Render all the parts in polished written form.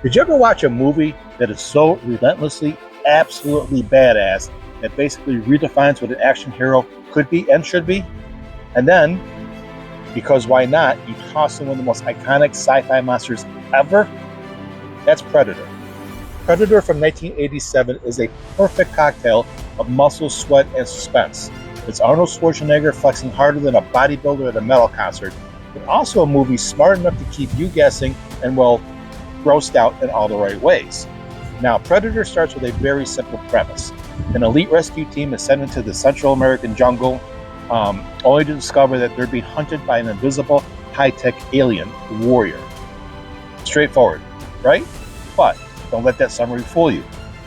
Did you ever watch a movie that is so relentlessly, absolutely badass that basically redefines what an action hero could be and should be? And then, because why not, you toss in one of the most iconic sci-fi monsters ever? That's Predator. Predator from 1987 is a perfect cocktail of muscle, sweat, and suspense. It's Arnold Schwarzenegger flexing harder than a bodybuilder at a metal concert, but also a movie smart enough to keep you guessing and, well, grossed out in all the right ways. Now, Predator starts with a very simple premise. An elite rescue team is sent into the Central American jungle, only to discover that they're being hunted by an invisible, high-tech alien warrior. Straightforward, right? But don't let that summary fool you.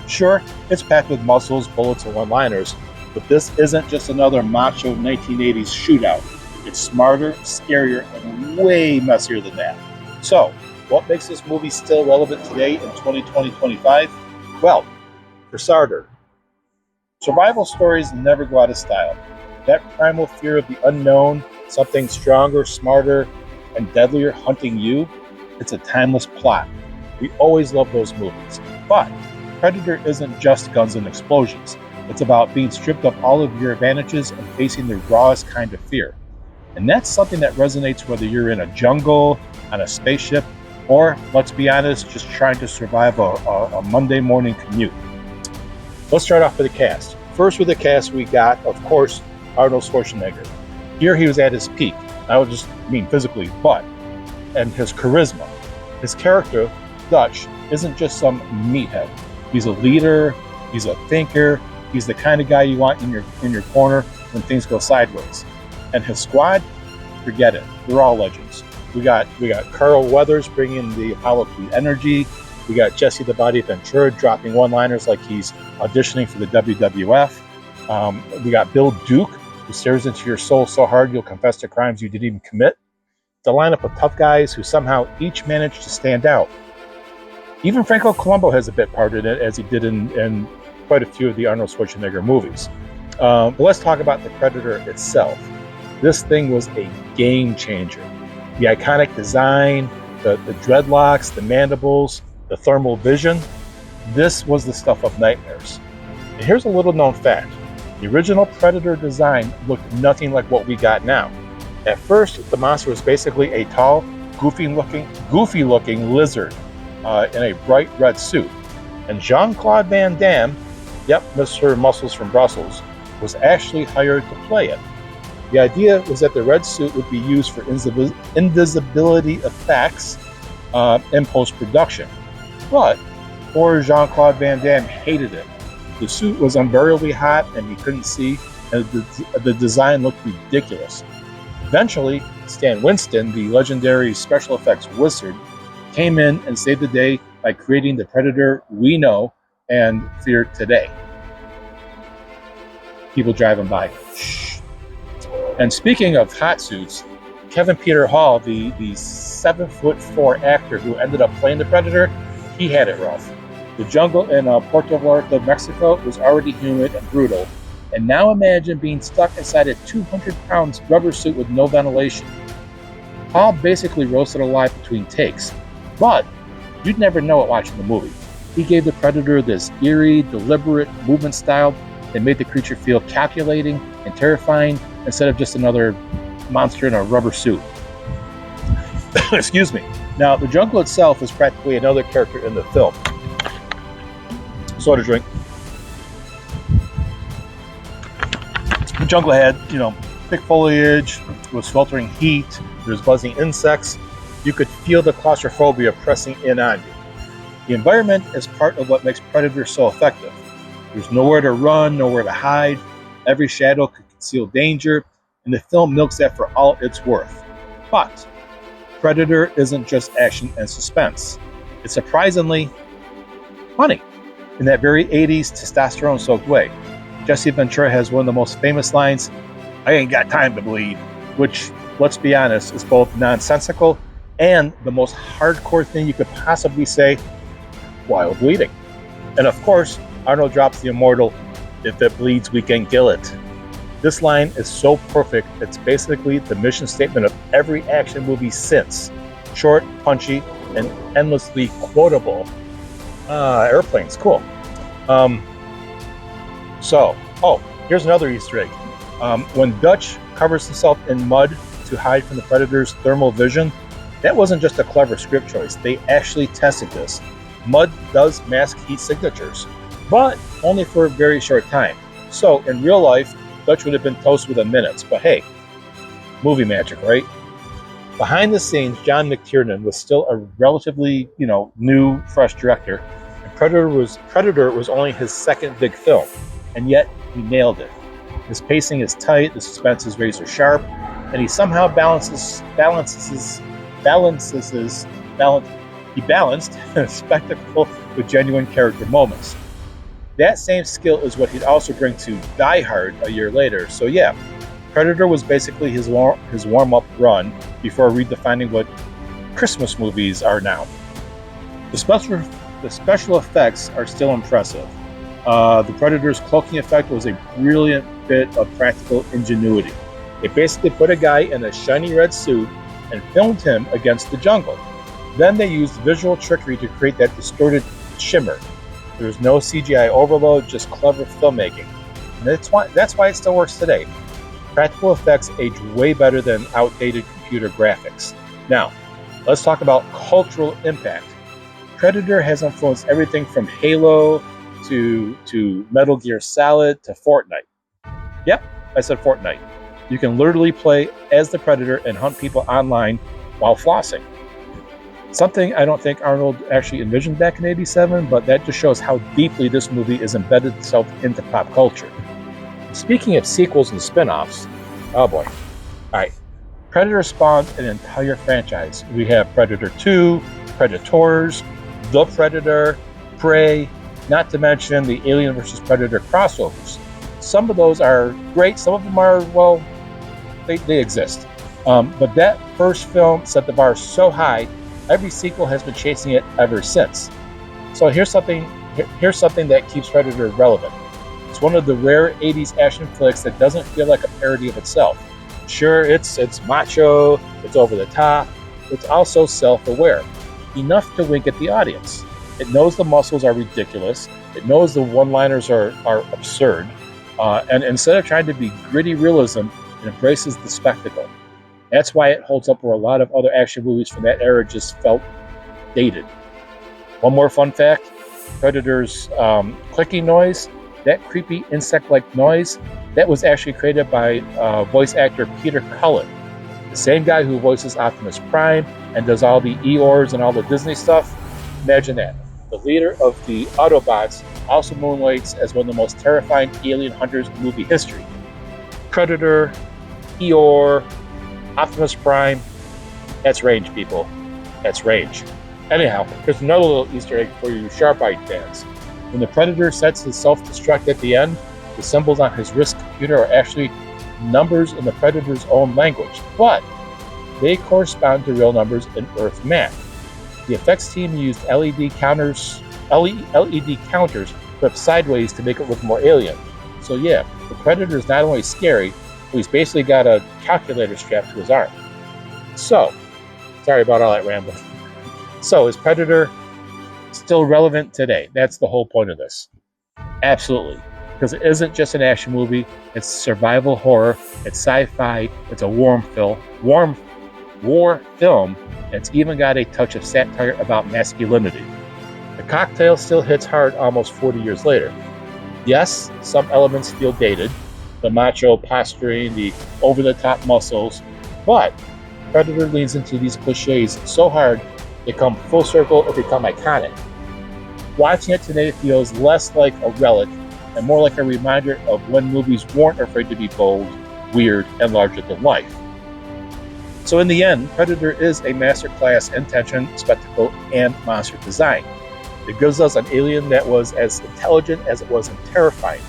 Sure, it's packed with muscles, bullets, and one-liners, but this isn't just another macho 1980s shootout. It's smarter, scarier, and way messier than that. So, what makes this movie still relevant today in 2020-25? Well, for starters, survival stories never go out of style. That primal fear of the unknown, something stronger, smarter, and deadlier hunting you, it's a timeless plot. We always love those movies. But Predator isn't just guns and explosions. It's about being stripped of all of your advantages and facing the rawest kind of fear. And that's something that resonates whether you're in a jungle, on a spaceship, or, let's be honest, just trying to survive a Monday morning commute. Let's start off with the cast. First with the cast, we got, of course, Arnold Schwarzenegger. Here he was at his peak. I don't just mean physically, but, and his charisma. His character, Dutch, isn't just some meathead. He's a leader, he's a thinker, he's the kind of guy you want in your corner when things go sideways. And his squad, forget it. They're all legends. We got Carl Weathers bringing the Apollo Creed energy. We got Jesse the Body Ventura dropping one-liners like he's auditioning for the WWF. We got Bill Duke, who stares into your soul so hard you'll confess to crimes you didn't even commit. The lineup of tough guys who somehow each managed to stand out. Even Franco Columbo has a bit part in it, as he did in quite a few of the Arnold Schwarzenegger movies. But let's talk about the Predator itself. This thing was a game changer. The iconic design, the dreadlocks, the mandibles, the thermal vision, this was the stuff of nightmares. And here's a little known fact. The original Predator design looked nothing like what we got now. At first, the monster was basically a tall, goofy-looking lizard in a bright red suit. And Jean-Claude Van Damme, yep, Mr. Muscles from Brussels, was actually hired to play it. The idea was that the red suit would be used for invisibility effects in post-production. But poor Jean-Claude Van Damme hated it. The suit was unbearably hot and he couldn't see, and the design looked ridiculous. Eventually, Stan Winston, the legendary special effects wizard, came in and saved the day by creating the Predator we know and fear today. People driving by. Shh. And speaking of hot suits, Kevin Peter Hall, the 7'4" actor who ended up playing the Predator, he had it rough. The jungle in Puerto Vallarta, Mexico was already humid and brutal, and now imagine being stuck inside a 200-pound rubber suit with no ventilation. Hall basically roasted alive between takes, but you'd never know it watching the movie. He gave the Predator this eerie, deliberate movement style that made the creature feel calculating and terrifying instead of just another monster in a rubber suit. Excuse me. Now, the jungle itself is practically another character in the film. Soda drink. The jungle had, thick foliage, it was filtering heat, there was buzzing insects. You could feel the claustrophobia pressing in on you. The environment is part of what makes Predator so effective. There's nowhere to run, nowhere to hide. Every shadow could conceal danger, and the film milks that for all it's worth. But Predator isn't just action and suspense. It's surprisingly funny in that very 80s testosterone-soaked way. Jesse Ventura has one of the most famous lines, "I ain't got time to bleed," which, let's be honest, is both nonsensical and the most hardcore thing you could possibly say while bleeding. And of course, Arnold drops the immortal, "If it bleeds, we can kill it." This line is so perfect, it's basically the mission statement of every action movie since. Short, punchy, and endlessly quotable. Airplanes, cool. Here's another Easter egg. When Dutch covers himself in mud to hide from the Predator's thermal vision, that wasn't just a clever script choice. They actually tested this. Mud does mask heat signatures, but only for a very short time. So in real life, Dutch would have been toast within minutes. But hey, movie magic, right? Behind the scenes, John McTiernan was still a relatively, new, fresh director. And Predator was only his second big film, and yet he nailed it. His pacing is tight, the suspense is razor sharp, and he somehow he balanced spectacle with genuine character moments. That same skill is what he'd also bring to Die Hard a year later. So yeah, Predator was basically his warm-up run before redefining what Christmas movies are now. The special effects are still impressive. The Predator's cloaking effect was a brilliant bit of practical ingenuity. They basically put a guy in a shiny red suit and filmed him against the jungle. Then they used visual trickery to create that distorted shimmer. There was no CGI overload, just clever filmmaking. And that's why it still works today. Practical effects age way better than outdated computer graphics. Now, let's talk about cultural impact. Predator has influenced everything from Halo to Metal Gear Solid to Fortnite. Yep, I said Fortnite. You can literally play as the Predator and hunt people online while flossing. Something I don't think Arnold actually envisioned back in '87, but that just shows how deeply this movie is embedded itself into pop culture. Speaking of sequels and spin-offs, oh boy. Alright, Predator spawned an entire franchise. We have Predator 2, Predators, The Predator, Prey, not to mention the Alien vs. Predator crossovers. Some of those are great, some of them are, well, they exist. But that first film set the bar so high, every sequel has been chasing it ever since. So here's something that keeps Predator relevant. It's one of the rare 80s action flicks that doesn't feel like a parody of itself. Sure, it's macho, it's over the top, it's also self-aware. Enough to wink at the audience. It knows the muscles are ridiculous, it knows the one-liners are absurd, and instead of trying to be gritty realism, it embraces the spectacle. That's why it holds up where a lot of other action movies from that era just felt dated. One more fun fact, Predator's clicking noise, that creepy insect-like noise, that was actually created by voice actor Peter Cullen, the same guy who voices Optimus Prime and does all the Eeyores and all the Disney stuff. Imagine that. The leader of the Autobots also moonlights as one of the most terrifying alien hunters in movie history. Predator, Eeyore, Optimus Prime, that's range, people. That's range. Anyhow, here's another little Easter egg for you sharp-eyed fans. When the Predator sets his self-destruct at the end, the symbols on his wrist computer are actually numbers in the Predator's own language, but they correspond to real numbers in Earth math. The effects team used LED counters flipped sideways to make it look more alien. So yeah, the Predator is not only scary, but he's basically got a calculator strapped to his arm. So, sorry about all that rambling. So, is Predator still relevant today? That's the whole point of this. Absolutely. Because it isn't just an action movie, it's survival horror, it's sci-fi, it's a war film that's even got a touch of satire about masculinity. The cocktail still hits hard almost 40 years later. Yes, some elements feel dated, the macho posturing, the over-the-top muscles, but Predator leans into these cliches so hard they come full circle or become iconic. Watching it today feels less like a relic and more like a reminder of when movies weren't afraid to be bold, weird, and larger than life. So in the end, Predator is a masterclass in tension, spectacle, and monster design. It gives us an alien that was as intelligent as it was terrifying.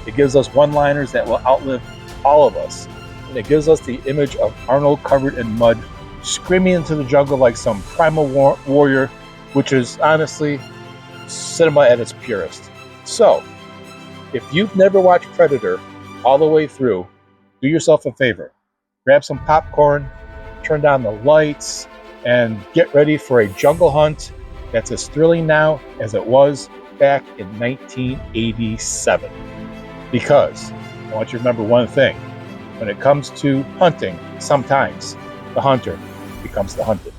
It gives us one-liners that will outlive all of us. And it gives us the image of Arnold covered in mud, screaming into the jungle like some primal warrior, which is honestly cinema at its purest. So, if you've never watched Predator all the way through, do yourself a favor. Grab some popcorn, turn down the lights, and get ready for a jungle hunt that's as thrilling now as it was back in 1987. Because I want you to remember one thing: when it comes to hunting, sometimes the hunter becomes the hunted.